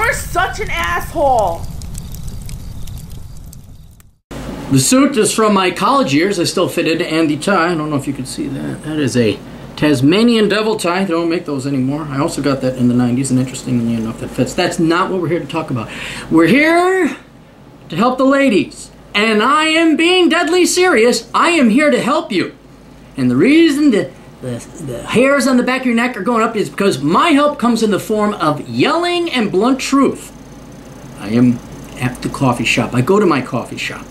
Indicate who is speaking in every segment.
Speaker 1: You're such an asshole.
Speaker 2: The suit is from my college years. I still fit into Andy tie. I don't know if you can see that. That is a Tasmanian devil tie. They don't make those anymore. I also got that in the 90s, and interestingly enough, that fits. That's not what we're here to talk about. We're here to help the ladies. And I am being deadly serious. I am here to help you. And the reason that the hairs on the back of your neck are going up is because my help comes in the form of yelling and blunt truth. I am at the coffee shop. I go to my coffee shop.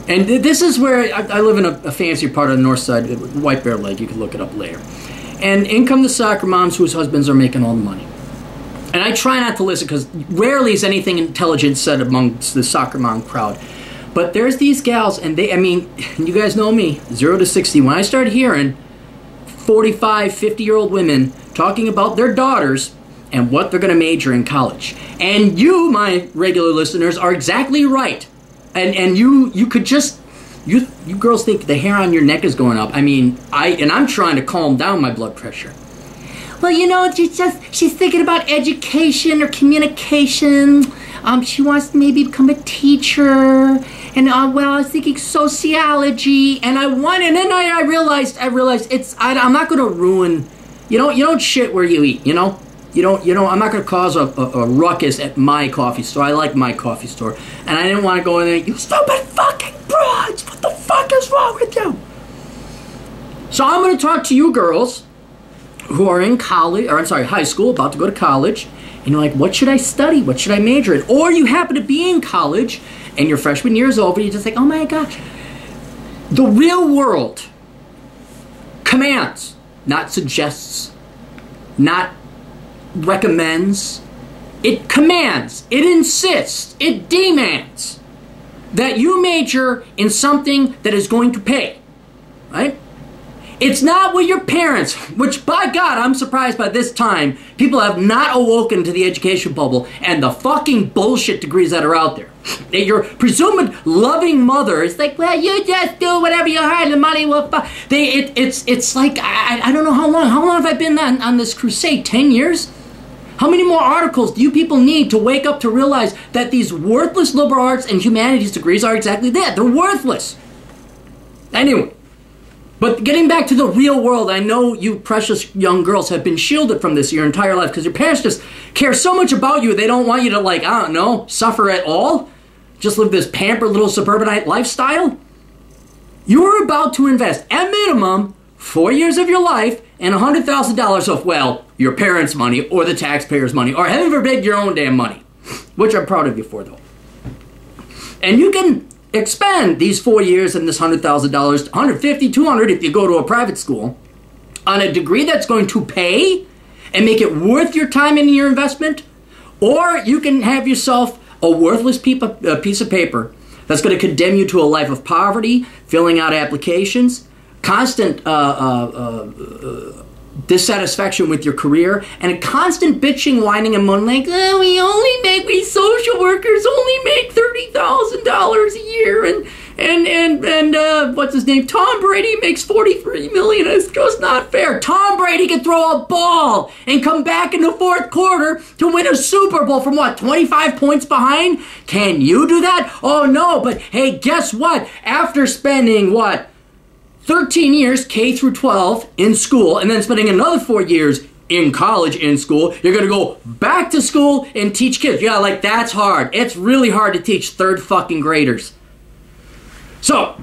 Speaker 2: And this is where I live in a fancier part of the north side, White Bear Lake. You can look it up later. And in come the soccer moms whose husbands are making all the money. And I try not to listen because rarely is anything intelligent said amongst the soccer mom crowd. But there's these gals, and they, I mean, you guys know me, 0 to 60. When I start hearing 45, 50-year-old women talking about their daughters and what they're going to major in college. And you, my regular listeners, are exactly right. And you could just, you girls think the hair on your neck is going up. I mean, I'm trying to calm down my blood pressure. Well, you know, she's thinking about education or communication. She wants to maybe become a teacher. And well, I was thinking sociology. And then I realized I'm not going to ruin. You don't shit where you eat. You know. I'm not going to cause a ruckus at my coffee store. I like my coffee store. And I didn't want to go in there, you stupid fucking broads! What the fuck is wrong with you? So I'm going to talk to you girls who are in college, or I'm sorry, high school, about to go to college. And you're like, what should I study? What should I major in? Or you happen to be in college and your freshman year is over and you're just like, oh my gosh. The real world commands, not suggests, not recommends, it commands, it insists, it demands that you major in something that is going to pay, right? It's not what your parents, which by God, I'm surprised by this time, people have not awoken to the education bubble and the fucking bullshit degrees that are out there. Your presumed loving mother is like, well, you just do whatever you heard, the money will it's like, I don't know how long have I been on this crusade, 10 years? How many more articles do you people need to wake up to realize that these worthless liberal arts and humanities degrees are exactly that? They're worthless. Anyway, but getting back to the real world, I know you precious young girls have been shielded from this your entire life because your parents just care so much about you, they don't want you to, like, I don't know, suffer at all. Just live this pampered little suburbanite lifestyle. You're about to invest, at minimum, 4 years of your life and $100,000 of, well, your parents' money or the taxpayers' money, or heaven forbid, your own damn money, which I'm proud of you for, though. And you can expend these 4 years and this $100,000, $150,000, $200,000 if you go to a private school, on a degree that's going to pay and make it worth your time and your investment, or you can have yourself a worthless piece of paper that's going to condemn you to a life of poverty, filling out applications, constant dissatisfaction with your career, and a constant bitching, whining, and moaning like, oh, we social workers only make $30,000 a year, and what's his name? Tom Brady makes $43 million. It's just not fair. Tom Brady can throw a ball and come back in the fourth quarter to win a Super Bowl from what, 25 points behind? Can you do that? Oh no, but hey, guess what? After spending what, 13 years, K through 12, in school, and then spending another 4 years in college, in school, you're going to go back to school and teach kids. Yeah, like, that's hard. It's really hard to teach third fucking graders. So,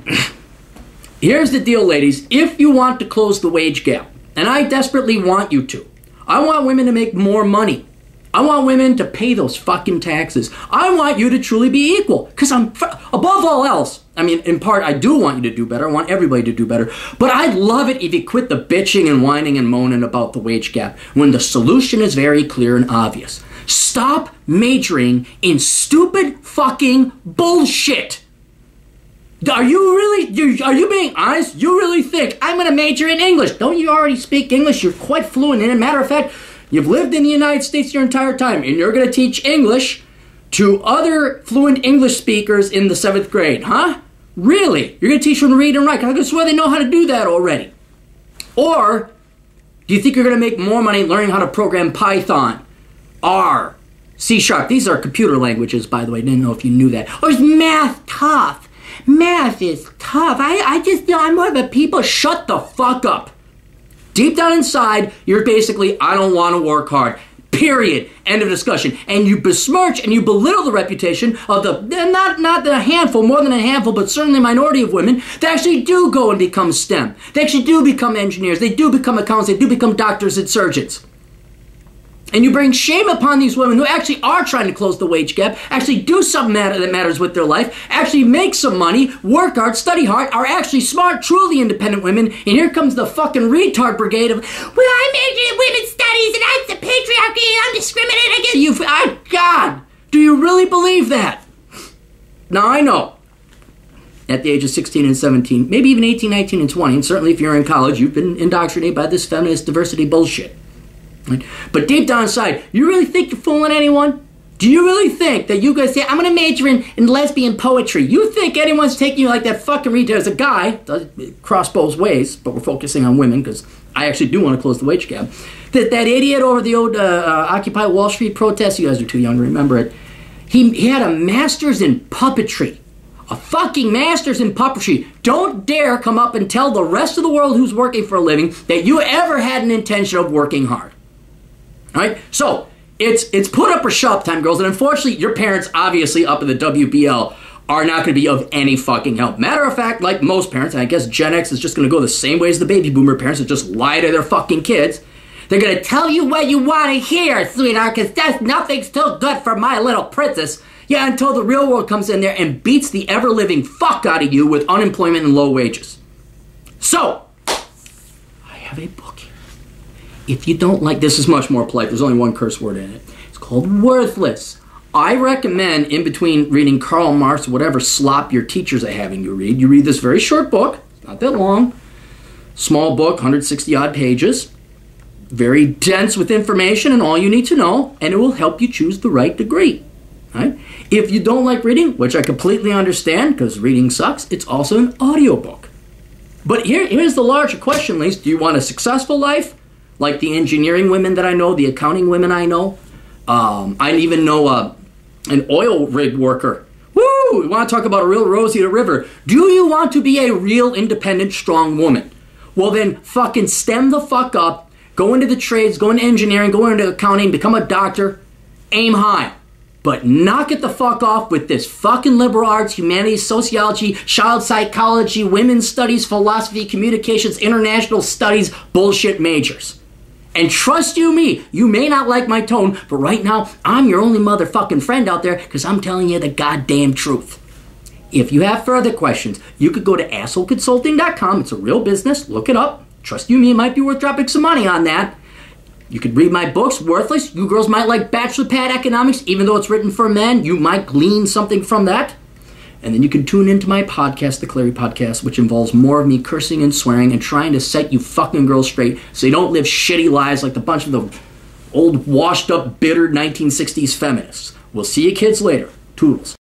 Speaker 2: here's the deal, ladies. If you want to close the wage gap, and I desperately want you to, I want women to make more money. I want women to pay those fucking taxes. I want you to truly be equal. Because above all else, I mean, in part, I do want you to do better. I want everybody to do better. But I'd love it if you quit the bitching and whining and moaning about the wage gap when the solution is very clear and obvious. Stop majoring in stupid fucking bullshit. Are you being honest? You really think I'm going to major in English? Don't you already speak English? You're quite fluent in it. Matter of fact, you've lived in the United States your entire time, and you're going to teach English to other fluent English speakers in the 7th grade, huh? Really? You're going to teach them to read and write? I could swear they know how to do that already. Or do you think you're going to make more money learning how to program Python, R, C#. These are computer languages, by the way. Didn't know if you knew that. Or is math tough? Math is tough. I just, I'm more of a people. Shut the fuck up. Deep down inside, you're basically, I don't want to work hard. Period. End of discussion. And you besmirch and you belittle the reputation of the, not the handful, more than a handful, but certainly a minority of women that actually do go and become STEM. They actually do become engineers. They do become accountants. They do become doctors and surgeons. And you bring shame upon these women who actually are trying to close the wage gap, actually do something that matters with their life, actually make some money, work hard, study hard, are actually smart, truly independent women. And here comes the fucking retard brigade of, well, I'm majoring in women's studies and that's the patriarchy and I'm discriminating against you. Oh, God, do you really believe that? Now, I know, at the age of 16 and 17, maybe even 18, 19, and 20, and certainly if you're in college, you've been indoctrinated by this feminist diversity bullshit. Right? But deep down inside, you really think you're fooling anyone? Do you really think that you guys say, I'm going to major in lesbian poetry? You think anyone's taking you like that fucking retard? As a guy, cross both ways, but we're focusing on women because I actually do want to close the wage gap. That idiot over the old Occupy Wall Street protest, you guys are too young to remember it. He had a master's in puppetry. A fucking master's in puppetry. Don't dare come up and tell the rest of the world who's working for a living that you ever had an intention of working hard. All right? So, it's put up or shut up time, girls. And unfortunately, your parents, obviously, up in the WBL, are not going to be of any fucking help. Matter of fact, like most parents, and I guess Gen X is just going to go the same way as the baby boomer parents that just lie to their fucking kids. They're going to tell you what you want to hear, sweetheart, because nothing's too good for my little princess. Yeah, until the real world comes in there and beats the ever-living fuck out of you with unemployment and low wages. So, I have a book here. If you don't like, this is much more polite. There's only one curse word in it. It's called Worthless. I recommend, in between reading Karl Marx, whatever slop your teachers are having you read this very short book. It's not that long. Small book, 160-odd pages. Very dense with information and all you need to know, and it will help you choose the right degree. Right? If you don't like reading, which I completely understand because reading sucks, it's also an audiobook. But here's the larger question, Lise. Do you want a successful life? Like the engineering women that I know, the accounting women I know. I even know an oil rig worker. Woo! We want to talk about a real Rosita River. Do you want to be a real independent, strong woman? Well then, fucking stem the fuck up. Go into the trades, go into engineering, go into accounting, become a doctor. Aim high. But knock it the fuck off with this fucking liberal arts, humanities, sociology, child psychology, women's studies, philosophy, communications, international studies, bullshit majors. And trust you me, you may not like my tone, but right now, I'm your only motherfucking friend out there because I'm telling you the goddamn truth. If you have further questions, you could go to assholeconsulting.com. It's a real business. Look it up. Trust you me, it might be worth dropping some money on that. You could read my books, Worthless. You girls might like Bachelor Pad Economics, even though it's written for men. You might glean something from that. And then you can tune into my podcast, The Clary Podcast, which involves more of me cursing and swearing and trying to set you fucking girls straight so you don't live shitty lives like the bunch of the old washed up, bitter 1960s feminists. We'll see you kids later. Toodles.